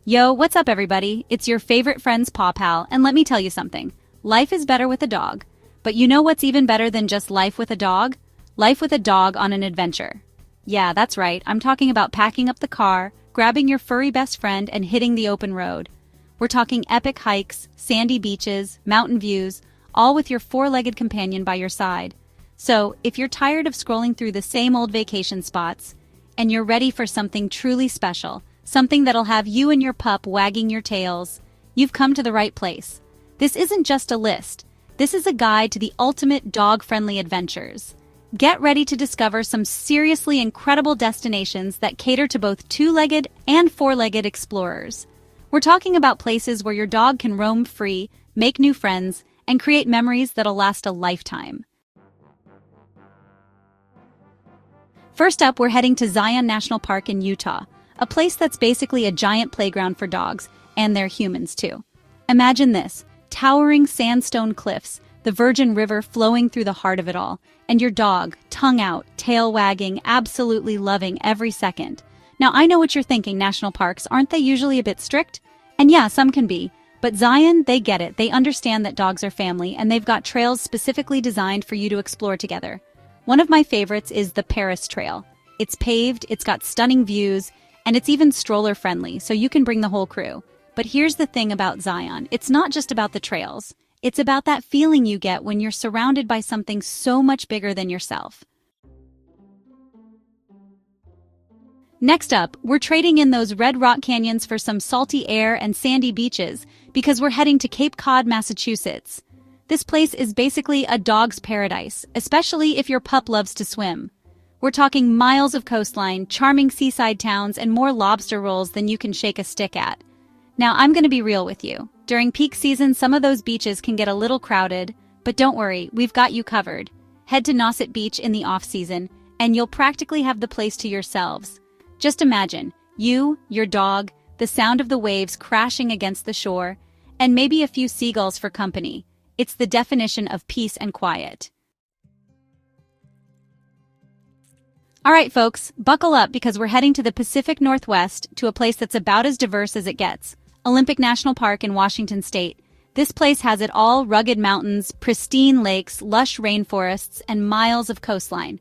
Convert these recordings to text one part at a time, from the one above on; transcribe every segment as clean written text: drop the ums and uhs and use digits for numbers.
Yo, what's up everybody? It's your favorite friend's Paw Pal, and let me tell you something. Life is better with a dog. But you know what's even better than just life with a dog? Life with a dog on an adventure. Yeah, that's right. I'm talking about packing up the car, grabbing your furry best friend, and hitting the open road. We're talking epic hikes, sandy beaches, mountain views, all with your four-legged companion by your side. So, if you're tired of scrolling through the same old vacation spots, and you're ready for something truly special, something that'll have you and your pup wagging your tails, you've come to the right place. This isn't just a list. This is a guide to the ultimate dog-friendly adventures. Get ready to discover some seriously incredible destinations that cater to both two-legged and four-legged explorers. We're talking about places where your dog can roam free, make new friends, and create memories that'll last a lifetime. First up, we're heading to Zion National Park in Utah, a place that's basically a giant playground for dogs, and they're humans too. Imagine this, towering sandstone cliffs, the Virgin River flowing through the heart of it all, and your dog, tongue out, tail wagging, absolutely loving every second. Now, I know what you're thinking, national parks, aren't they usually a bit strict? And yeah, some can be. But Zion, they get it. They understand that dogs are family, and they've got trails specifically designed for you to explore together. One of my favorites is the Paris Trail. It's paved, it's got stunning views, and it's even stroller-friendly, so you can bring the whole crew. But here's the thing about Zion. It's not just about the trails. It's about that feeling you get when you're surrounded by something so much bigger than yourself. Next up, we're trading in those red rock canyons for some salty air and sandy beaches because we're heading to Cape Cod, Massachusetts. This place is basically a dog's paradise, especially if your pup loves to swim. We're talking miles of coastline, charming seaside towns, and more lobster rolls than you can shake a stick at. Now, I'm going to be real with you. During peak season, some of those beaches can get a little crowded, but don't worry, we've got you covered. Head to Nauset Beach in the off-season, and you'll practically have the place to yourselves. Just imagine, you, your dog, the sound of the waves crashing against the shore, and maybe a few seagulls for company. It's the definition of peace and quiet. All right, folks, buckle up because we're heading to the Pacific Northwest to a place that's about as diverse as it gets. Olympic National Park in Washington State. This place has it all: rugged mountains, pristine lakes, lush rainforests, and miles of coastline.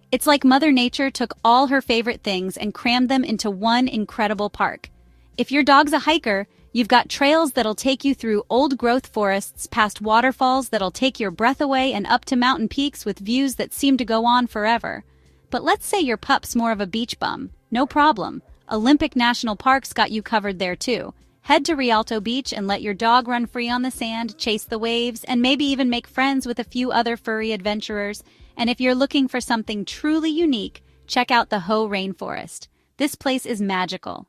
It's like Mother Nature took all her favorite things and crammed them into one incredible park. If your dog's a hiker, you've got trails that'll take you through old-growth forests, past waterfalls that'll take your breath away, and up to mountain peaks with views that seem to go on forever. But let's say your pup's more of a beach bum. No problem. Olympic National Park's got you covered there too. Head to Rialto Beach and let your dog run free on the sand, chase the waves, and maybe even make friends with a few other furry adventurers. And if you're looking for something truly unique, check out the Hoh Rainforest. This place is magical.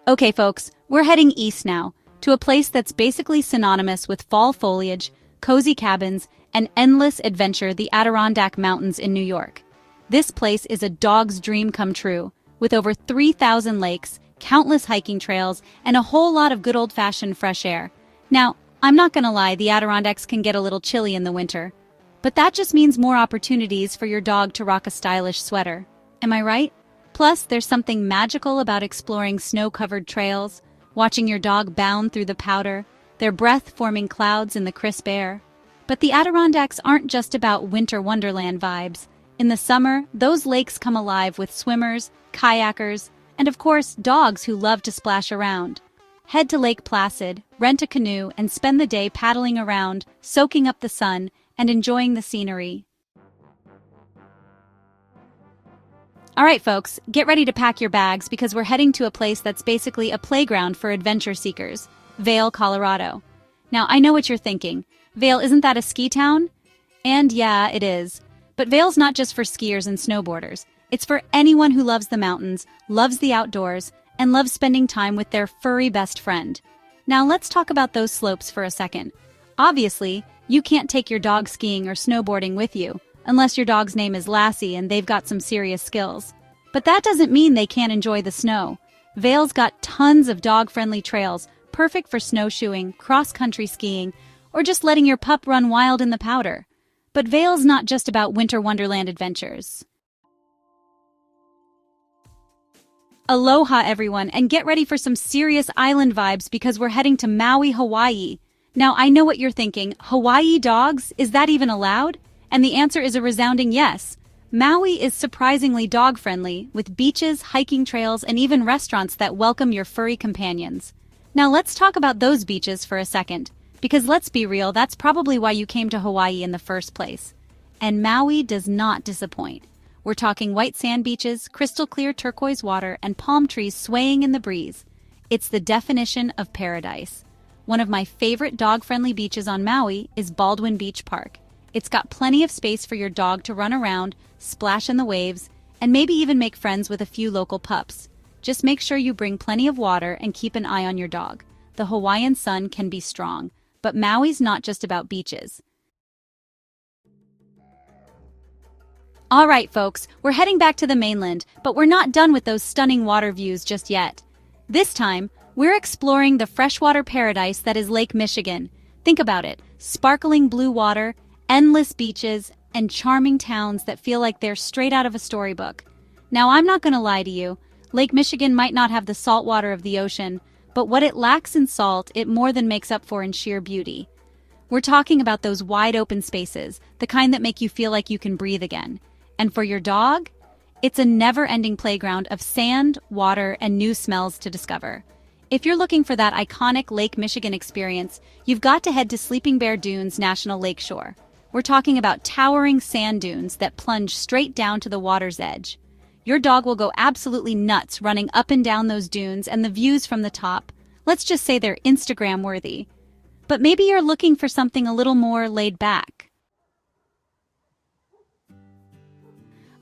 Okay, folks, we're heading east now, to a place that's basically synonymous with fall foliage, cozy cabins, and endless adventure: the Adirondack Mountains in New York. This place is a dog's dream come true, with over 3,000 lakes, countless hiking trails, and a whole lot of good old-fashioned fresh air. Now, I'm not gonna lie, the Adirondacks can get a little chilly in the winter, but that just means more opportunities for your dog to rock a stylish sweater. Am I right? Plus, there's something magical about exploring snow-covered trails, watching your dog bound through the powder, their breath forming clouds in the crisp air. But the Adirondacks aren't just about winter wonderland vibes. In the summer, those lakes come alive with swimmers, kayakers, and of course, dogs who love to splash around. Head to Lake Placid, rent a canoe, and spend the day paddling around, soaking up the sun, and enjoying the scenery. All right, folks, get ready to pack your bags because we're heading to a place that's basically a playground for adventure seekers: Vail, Colorado. Now, I know what you're thinking. Vail, isn't that a ski town? And yeah, it is. But Vail's not just for skiers and snowboarders. It's for anyone who loves the mountains, loves the outdoors, and loves spending time with their furry best friend. Now let's talk about those slopes for a second. Obviously, you can't take your dog skiing or snowboarding with you, unless your dog's name is Lassie and they've got some serious skills. But that doesn't mean they can't enjoy the snow. Vail's got tons of dog-friendly trails, perfect for snowshoeing, cross-country skiing, or just letting your pup run wild in the powder. But Vail's not just about winter wonderland adventures. Aloha everyone, and get ready for some serious island vibes because we're heading to Maui, Hawaii. Now I know what you're thinking, Hawaii dogs? Is that even allowed? And the answer is a resounding yes. Maui is surprisingly dog-friendly, with beaches, hiking trails, and even restaurants that welcome your furry companions. Now let's talk about those beaches for a second, because let's be real, that's probably why you came to Hawaii in the first place. And Maui does not disappoint. We're talking white sand beaches, crystal clear turquoise water, and palm trees swaying in the breeze. It's the definition of paradise. One of my favorite dog-friendly beaches on Maui is Baldwin Beach Park. It's got plenty of space for your dog to run around, splash in the waves, and maybe even make friends with a few local pups. Just make sure you bring plenty of water and keep an eye on your dog. The Hawaiian sun can be strong, but Maui's not just about beaches. All right, folks, we're heading back to the mainland, but we're not done with those stunning water views just yet. This time, we're exploring the freshwater paradise that is Lake Michigan. Think about it, sparkling blue water, endless beaches, and charming towns that feel like they're straight out of a storybook. Now, I'm not going to lie to you, Lake Michigan might not have the salt water of the ocean, but what it lacks in salt, it more than makes up for in sheer beauty. We're talking about those wide open spaces, the kind that make you feel like you can breathe again. And for your dog, it's a never-ending playground of sand, water, and new smells to discover. If you're looking for that iconic Lake Michigan experience, you've got to head to Sleeping Bear Dunes National Lakeshore. We're talking about towering sand dunes that plunge straight down to the water's edge. Your dog will go absolutely nuts running up and down those dunes, and the views from the top, let's just say they're Instagram-worthy. But maybe you're looking for something a little more laid back.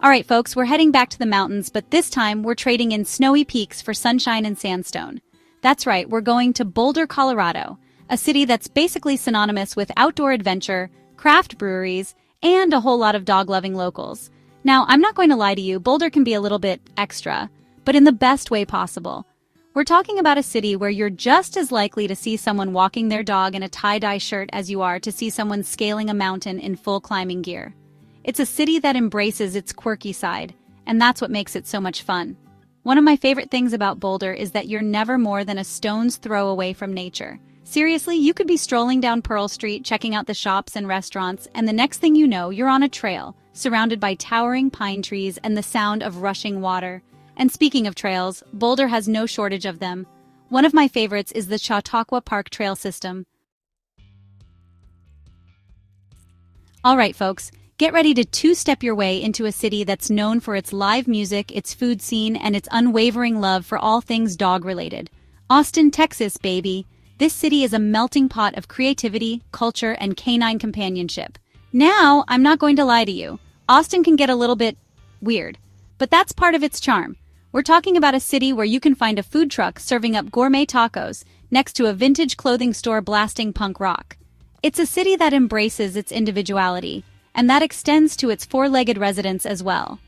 All right, folks, we're heading back to the mountains, but this time we're trading in snowy peaks for sunshine and sandstone. That's right, we're going to Boulder, Colorado, a city that's basically synonymous with outdoor adventure, craft breweries, and a whole lot of dog-loving locals. Now, I'm not going to lie to you, Boulder can be a little bit extra, but in the best way possible. We're talking about a city where you're just as likely to see someone walking their dog in a tie-dye shirt as you are to see someone scaling a mountain in full climbing gear. It's a city that embraces its quirky side, and that's what makes it so much fun. One of my favorite things about Boulder is that you're never more than a stone's throw away from nature. Seriously, you could be strolling down Pearl Street, checking out the shops and restaurants, and the next thing you know, you're on a trail, surrounded by towering pine trees and the sound of rushing water. And speaking of trails, Boulder has no shortage of them. One of my favorites is the Chautauqua Park Trail system. All right, folks. Get ready to two-step your way into a city that's known for its live music, its food scene, and its unwavering love for all things dog-related. Austin, Texas, baby. This city is a melting pot of creativity, culture, and canine companionship. Now, I'm not going to lie to you. Austin can get a little bit weird, but that's part of its charm. We're talking about a city where you can find a food truck serving up gourmet tacos next to a vintage clothing store blasting punk rock. It's a city that embraces its individuality, and that extends to its four-legged residents as well.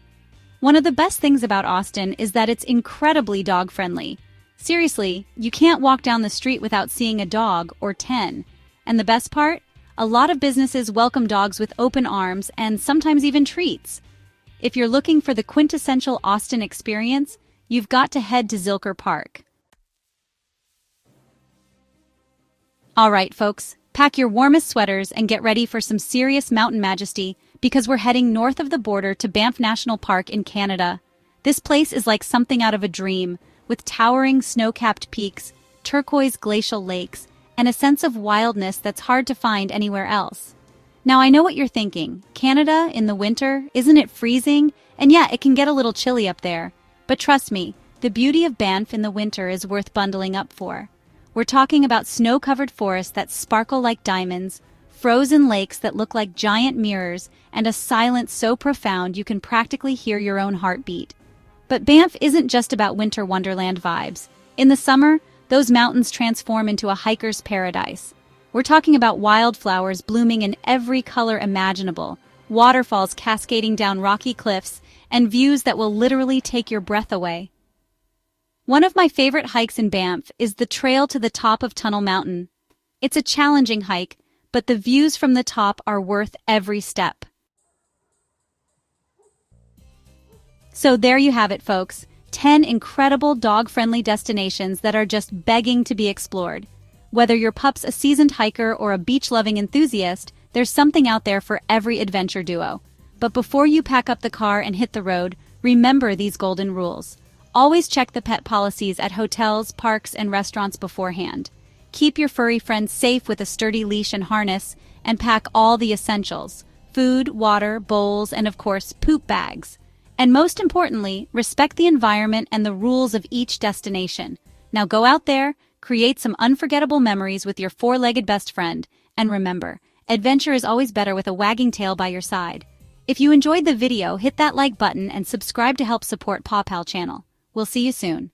One of the best things about Austin is that it's incredibly dog-friendly. Seriously, you can't walk down the street without seeing a dog or 10. And the best part? A lot of businesses welcome dogs with open arms and sometimes even treats. If you're looking for the quintessential Austin experience, you've got to head to Zilker Park. All right, folks. Pack your warmest sweaters and get ready for some serious mountain majesty because we're heading north of the border to Banff National Park in Canada. This place is like something out of a dream, with towering snow-capped peaks, turquoise glacial lakes, and a sense of wildness that's hard to find anywhere else. Now I know what you're thinking. Canada in the winter, isn't it freezing? And yeah, it can get a little chilly up there. But trust me, the beauty of Banff in the winter is worth bundling up for. We're talking about snow-covered forests that sparkle like diamonds, frozen lakes that look like giant mirrors, and a silence so profound you can practically hear your own heartbeat. But Banff isn't just about winter wonderland vibes. In the summer, those mountains transform into a hiker's paradise. We're talking about wildflowers blooming in every color imaginable, waterfalls cascading down rocky cliffs, and views that will literally take your breath away. One of my favorite hikes in Banff is the trail to the top of Tunnel Mountain. It's a challenging hike, but the views from the top are worth every step. So there you have it, folks. 10 incredible dog-friendly destinations that are just begging to be explored. Whether your pup's a seasoned hiker or a beach-loving enthusiast, there's something out there for every adventure duo. But before you pack up the car and hit the road, remember these golden rules. Always check the pet policies at hotels, parks, and restaurants beforehand. Keep your furry friends safe with a sturdy leash and harness, and pack all the essentials: food, water, bowls, and of course, poop bags. And most importantly, respect the environment and the rules of each destination. Now go out there, create some unforgettable memories with your four-legged best friend, and remember, adventure is always better with a wagging tail by your side. If you enjoyed the video, hit that like button and subscribe to help support Paw Pal channel. We'll see you soon.